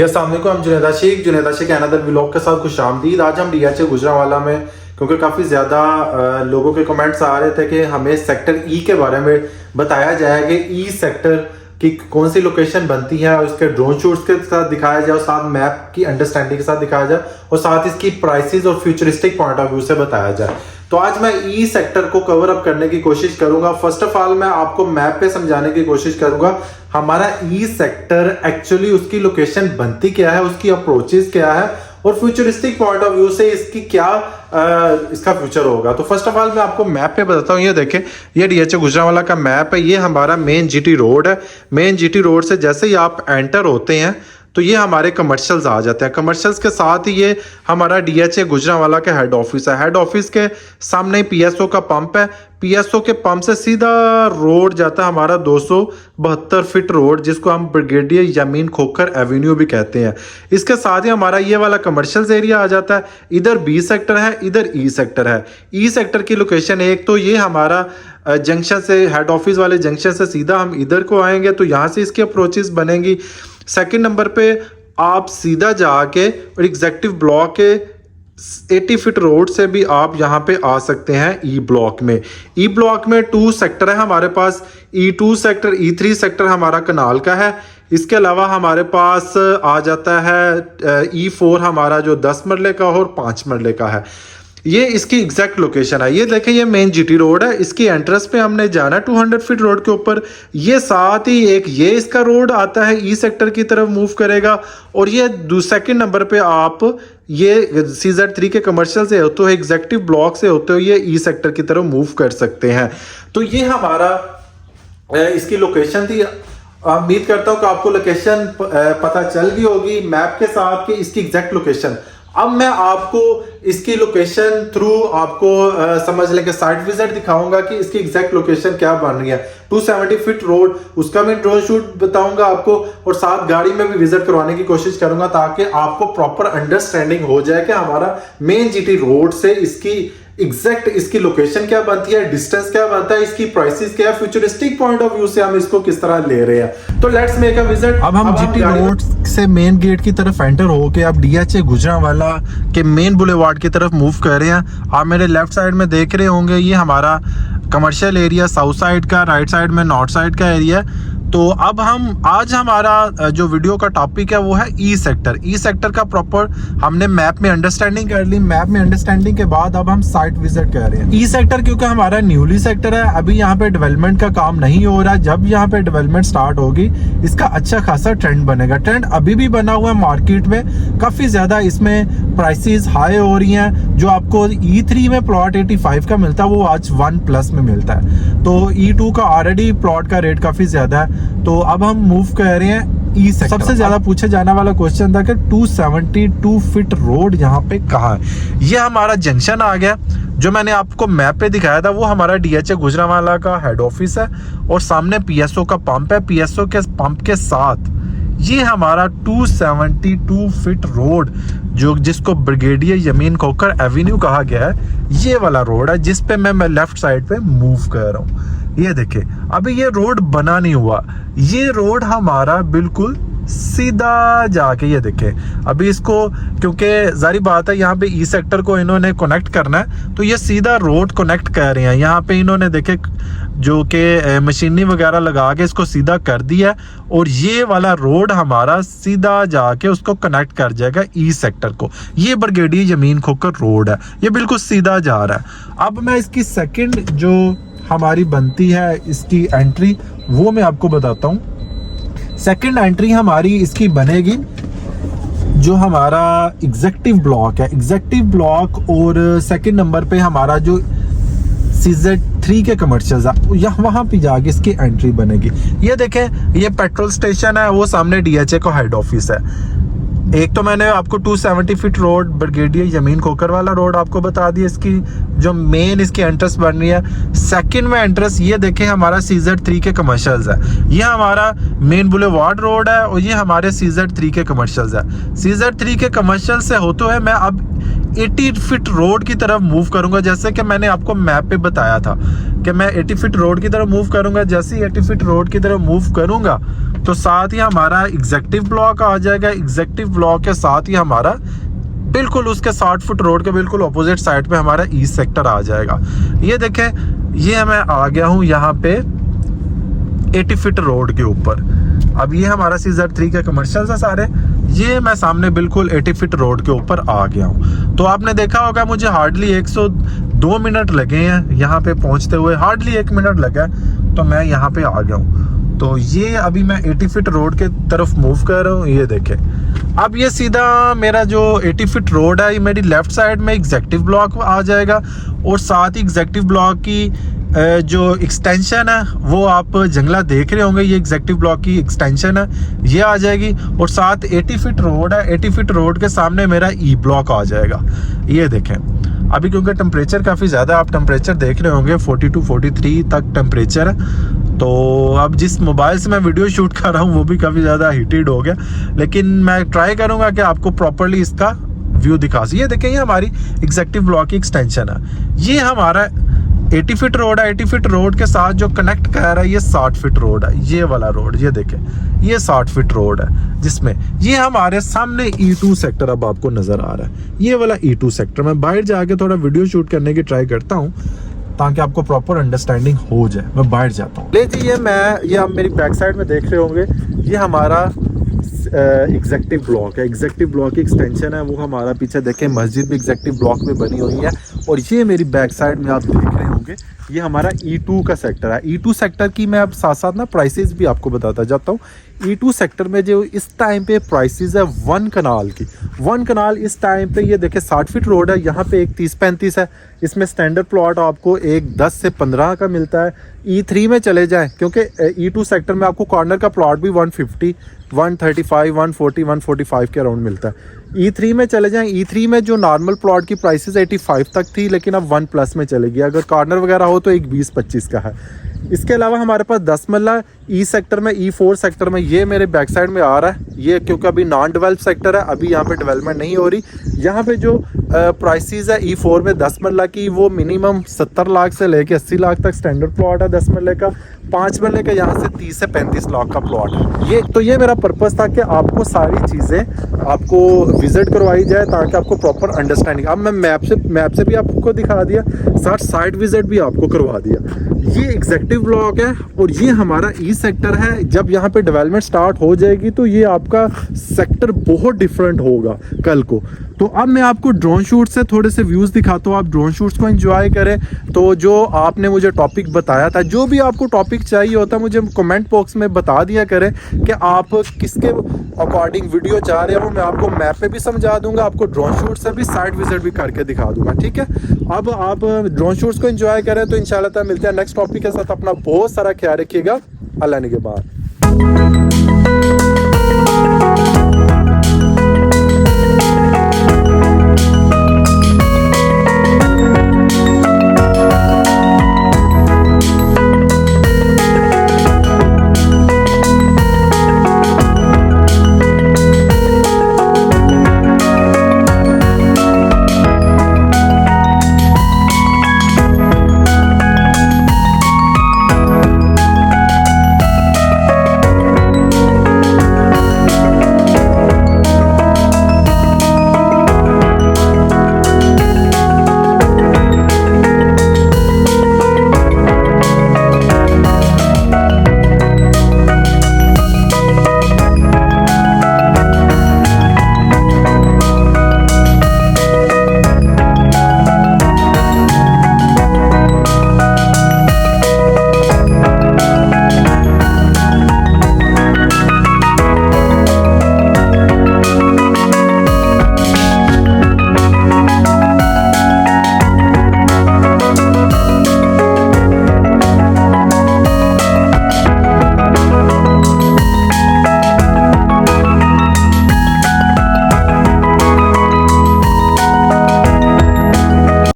अस्सलाम वालेकुम, हम जुनैदा शेख अनदर व्लॉग के साथ खुशामदीद। आज हम डीएचए गुजरांवाला में, क्योंकि काफ़ी ज़्यादा लोगों के कमेंट्स आ रहे थे कि हमें सेक्टर ई के बारे में बताया जाए कि ई सेक्टर की कौन सी लोकेशन बनती है और उसके ड्रोन शूट्स के साथ दिखाया जाए और साथ मैप की अंडरस्टैंडिंग के साथ दिखाया जाए और साथ इसकी प्राइसेस और फ्यूचरिस्टिक पॉइंट ऑफ व्यू से बताया जाए। तो आज मैं ई सेक्टर को कवर अप करने की कोशिश करूंगा। फर्स्ट ऑफ ऑल मैं आपको मैप पे समझाने की कोशिश करूंगा हमारा ई सेक्टर एक्चुअली उसकी लोकेशन बनती क्या है, उसकी अप्रोचेस क्या है और फ्यूचरिस्टिक पॉइंट ऑफ व्यू से इसकी क्या इसका फ्यूचर होगा। तो फर्स्ट ऑफ ऑल मैं आपको मैप पे बताता हूँ। ये देखें, ये डीएचए गुजरांवाला का मैप है। ये हमारा मेन जीटी रोड है। मेन जीटी रोड से जैसे ही आप एंटर होते हैं तो ये हमारे कमर्शियल्स आ जाते हैं। कमर्शियल्स के साथ ही ये हमारा डीएचए गुजरांवाला का हेड ऑफिस है। हेड ऑफिस के सामने पीएसओ का पंप है। पीएसओ के पंप से सीधा रोड जाता है हमारा 272 फीट रोड, जिसको हम ब्रिगेडियर यमीन खोखर एवेन्यू भी कहते हैं। इसके साथ ही हमारा ये वाला कमर्शियल्स एरिया आ जाता है। इधर बी सेक्टर है, इधर ई सेक्टर है। ई सेक्टर की लोकेशन एक तो ये हमारा जंक्शन से, हेड ऑफिस वाले जंक्शन से सीधा हम इधर को आएंगे तो यहाँ से इसकी अप्रोचेस बनेंगी। सेकंड नंबर पे आप सीधा जाके और एग्जेक्टिव ब्लॉक के 80 फीट रोड से भी आप यहाँ पे आ सकते हैं ई ब्लॉक में। ई ब्लॉक में 2 सेक्टर है हमारे पास। E2 सेक्टर, E3 सेक्टर हमारा कनाल का है। इसके अलावा हमारे पास आ जाता है E4 हमारा जो 10 मरले का और 5 मरले का है। ये इसकी एग्जैक्ट लोकेशन है। ये देखें, ये मेन जीटी रोड है। इसकी एंट्रेंस पे हमने जाना 200 फीट रोड के ऊपर। ये साथ ही एक ये इसका रोड आता है, ई सेक्टर की तरफ मूव करेगा। और ये सेकंड नंबर पे आप ये CZ3 के कमर्शियल से होते हुए, एग्जेक्टिव ब्लॉक से होते हुए ये ई सेक्टर की तरफ मूव कर सकते हैं। तो ये हमारा इसकी लोकेशन थी। उम्मीद करता हूँ कि आपको लोकेशन पता चल गई होगी मैप के साथ कि इसकी एग्जैक्ट लोकेशन। अब मैं आपको इसकी लोकेशन थ्रू आपको समझ लें कि साइट विजिट दिखाऊंगा कि इसकी एग्जैक्ट लोकेशन क्या बन रही है। 270 फीट रोड, उसका मैं ड्रोन शूट बताऊंगा आपको और साथ गाड़ी में भी विजिट करवाने की कोशिश करूंगा ताकि आपको प्रॉपर अंडरस्टैंडिंग हो जाए कि हमारा मेन जीटी रोड से इसकी एग्जैक्ट इसकी लोकेशन क्या बनती है, डिस्टेंस क्या बनता है, इसकी प्राइसेस क्या है, फ्यूचरिस्टिक पॉइंट ऑफ व्यू से हम इसको किस तरह ले रहे हैं। तो लेट्स मेक अ विजिट। अब हम जीटी रोड से मेन गेट की तरफ एंटर होके अब डीएचए गुजरांवाला के मेन बुलेवार्ड की तरफ मूव कर रहे हैं। आप मेरे लेफ्ट साइड में देख रहे होंगे, ये हमारा कमर्शियल एरिया साउथ साइड का, राइट साइड में नॉर्थ साइड का एरिया। तो अब हम आज हमारा जो वीडियो का टॉपिक है वो है ई सेक्टर। ई सेक्टर का प्रॉपर हमने मैप में अंडरस्टैंडिंग कर ली। मैप में अंडरस्टैंडिंग के बाद अब हम साइट विजिट कर रहे हैं। ई सेक्टर क्योंकि हमारा न्यूली सेक्टर है, अभी यहाँ पे डेवलपमेंट का काम नहीं हो रहा है। जब यहाँ पे डेवलपमेंट स्टार्ट होगी इसका अच्छा खासा ट्रेंड बनेगा। ट्रेंड अभी भी बना हुआ है मार्केट में, काफी ज्यादा इसमें प्राइसेस हाई हो रही हैं। जो आपको E3 में प्लॉट 85 का मिलता है वो आज 1+ में मिलता है। तो E2 का ऑलरेडी प्लॉट का रेट काफी ज्यादा है। तो अब हम मूव कर रहे हैं ई सेक्टर। सबसे ज्यादा पूछे जाने वाला क्वेश्चन था कि 272 फीट रोड यहाँ पे कहाँ है। ये हमारा जंक्शन आ गया। जो मैंने आपको मैप पे दिखाया था वो हमारा डीएचए गुजरांवाला का हेड ऑफिस है और सामने पीएसओ का पंप है। पीएसओ के पंप के साथ ये हमारा 272 फीट रोड जो जिसको ब्रिगेडियर यमीन खोखर एवेन्यू कहा गया है, ये वाला रोड है जिस पे मैं लेफ्ट साइड पे मूव कर रहा हूँ। ये देखिए, अभी ये रोड बना नहीं हुआ। ये रोड हमारा बिल्कुल सीधा जाके, ये देखे अभी इसको, क्योंकि जारी बात है यहाँ पे ई सेक्टर को इन्होंने कनेक्ट करना है तो ये सीधा रोड कनेक्ट कर रहे हैं। यहाँ पे इन्होंने देखे जो कि मशीनरी वगैरह लगा के इसको सीधा कर दिया और ये वाला रोड हमारा सीधा जाके उसको कनेक्ट कर जाएगा ई सेक्टर को। ये ब्रिगेडियर यमीन खोखर रोड है, ये बिल्कुल सीधा जा रहा है। अब मैं इसकी सेकंड जो हमारी बनती है इसकी एंट्री वो मैं आपको बताता हूँ। सेकंड एंट्री हमारी इसकी बनेगी जो हमारा एग्जेक्टिव ब्लॉक है। एग्जेक्टिव ब्लॉक और सेकंड नंबर पे हमारा जो CZ3 के कमर्शियल्स है यहाँ वहाँ पे जाके इसकी एंट्री बनेगी। ये देखें, ये पेट्रोल स्टेशन है, वो सामने डीएचए का हेड ऑफिस है। एक तो मैंने आपको 270 feet road brigadier Yamin Khokhar वाला रोड आपको बता दिया, इसकी जो मेन इसकी एंट्रेंस बन रही है। सेकंड में एंट्रेंस ये देखें हमारा CZ3 के कमर्शियल्स है। ये हमारा मेन बुलेवार्ड रोड है और ये हमारे CZ3 के कमर्शियल्स है। CZ3 के कमर्शियल से होते हुए मैं अब 80 फीट रोड की तरफ मूव करूंगा, जैसे कि मैंने आपको मैप पे बताया था कि मैं 80 फीट रोड की तरफ मूव करूंगा। जैसे ही 80 फीट रोड की तरफ मूव करूंगा तो साथ ही हमारा एग्जेक्टिव ब्लॉक आ जाएगा। एग्जेक्टिव ब्लॉक के साथ ही हमारा बिल्कुल उसके 60 फुट रोड के बिल्कुल अपोजिट साइड पे हमारा ईस्ट सेक्टर आ जाएगा। ये देखें, ये मैं आ गया हूँ यहाँ पे 80 फीट रोड के ऊपर। अब ये हमारा CZ3 के कमर्शियल है सारे। ये मैं सामने बिल्कुल 80 फीट रोड के ऊपर आ गया हूँ। तो आपने देखा होगा मुझे हार्डली 102 मिनट लगे हैं यहाँ पे पहुँचते हुए, हार्डली 1 मिनट लगा तो मैं यहाँ पे आ गया हूँ। तो ये अभी मैं 80 फीट रोड के तरफ मूव कर रहा हूँ। ये देखें, अब ये सीधा मेरा जो 80 फीट रोड है, ये मेरी लेफ्ट साइड में एग्जेक्टिव ब्लॉक आ जाएगा और साथ ही एग्जेक्टिव ब्लॉक की जो एक्सटेंशन है वो आप जंगला देख रहे होंगे, ये एग्जेक्टिव ब्लॉक की एक्सटेंशन है, ये आ जाएगी। और साथ 80 फीट रोड है, 80 फीट रोड के सामने मेरा ई ब्लॉक आ जाएगा। ये देखें, अभी क्योंकि टेम्परेचर काफ़ी ज़्यादा, आप टेम्परेचर देख रहे होंगे 42 43 तक टेम्परेचर है। तो अब जिस मोबाइल से मैं वीडियो शूट कर रहा हूँ वो भी काफ़ी ज़्यादा हीटेड हो गया, लेकिन मैं ट्राई करूँगा कि आपको प्रॉपरली इसका व्यू दिखा सके। ये देखें, ये हमारी एग्जेक्टिव ब्लॉक की एक्सटेंशन है। ये हमारा 80 फीट रोड है। 80 फीट रोड के साथ जो कनेक्ट कर रहा है ये 60 फीट रोड है। ये वाला रोड, ये देखें, ये 60 फीट रोड है, जिसमें ये हमारे सामने E2 सेक्टर अब आपको नजर आ रहा है। ये वाला E2 सेक्टर, मैं बाहर जाके थोड़ा वीडियो शूट करने की ट्राई करता हूँ ताकि आपको प्रॉपर अंडरस्टैंडिंग हो जाए। मैं बाहर जाता हूँ। ले जी, ये आप मेरी बैक साइड में देख रहे होंगे, ये हमारा एग्जेक्टिव ब्लॉक है। एग्जेक्टिव ब्लॉक की एक्सटेंशन है वो हमारा, पीछे देखें मस्जिद भी एग्जेक्टिव ब्लॉक में बनी हुई है। और ये मेरी बैक साइड में आप देख रहे होंगे, ये हमारा E2 का सेक्टर है। E2 सेक्टर की मैं अब साथ साथ ना प्राइसेस भी आपको बताता जाता हूँ। E2 सेक्टर में जो इस टाइम पे प्राइसेस है 1 कनाल की, 1 कनाल इस टाइम पे, ये देखें 60 फीट रोड है, यहाँ पे एक 30-35 है। इसमें स्टैंडर्ड प्लॉट आपको एक 10 से 15 का मिलता है। E3 में चले जाएं, क्योंकि E2 सेक्टर में आपको कॉर्नर का प्लॉट भी 150, 135, 140, 145 के अराउंड मिलता है। E3 में चले जाएं, E3 में जो नॉर्मल प्लॉट की प्राइसेस 85 तक थी, लेकिन अब 1+ में चलेगी। अगर कॉर्नर वगैरह हो तो एक 20-25 का है। इसके अलावा हमारे पास 10 मरला ई सेक्टर में, E4 सेक्टर में, ये मेरे बैक साइड में आ रहा है। ये क्योंकि अभी नॉन डेवलप सेक्टर है, अभी यहाँ पे डेवलपमेंट नहीं हो रही। यहाँ पे जो प्राइसेस है E4 में 10 मरला की, वो मिनिमम 70 लाख से लेके 80 लाख तक स्टैंडर्ड प्लॉट है 10 मरले का। 5 मरले का यहाँ से 30 से 35 लाख का प्लॉट है। ये मेरा पर्पस था कि आपको सारी चीज़ें आपको विजिट करवाई जाए ताकि आपको प्रॉपर अंडरस्टैंडिंग। अब मैं मैप से भी आपको दिखा दिया, साइट विजिट भी आपको करवा दिया। ये एग्जेक्टिव ब्लॉक है और ये हमारा ई सेक्टर है। जब यहाँ पे डेवलपमेंट स्टार्ट हो जाएगी तो ये आपका सेक्टर बहुत डिफरेंट होगा कल को। तो अब मैं आपको ड्रोन शूट से थोड़े से व्यूज़ दिखाता हूँ, आप ड्रोन शूट्स को एंजॉय करें। तो जो आपने मुझे टॉपिक बताया था, जो भी आपको टॉपिक चाहिए होता है मुझे कमेंट बॉक्स में बता दिया करें कि आप किसके अकॉर्डिंग वीडियो चाह रहे हो। मैं आपको मैप पे भी समझा दूंगा, आपको ड्रोन शूट से भी साइट विजिट भी करके दिखा दूंगा, ठीक है। अब आप ड्रोन शूट्स को एंजॉय करें। तो इंशाल्लाह मिलते हैं नेक्स्ट टॉपिक के साथ। अपना बहुत सारा ख्याल रखिएगा। अल्लाह निगहबान।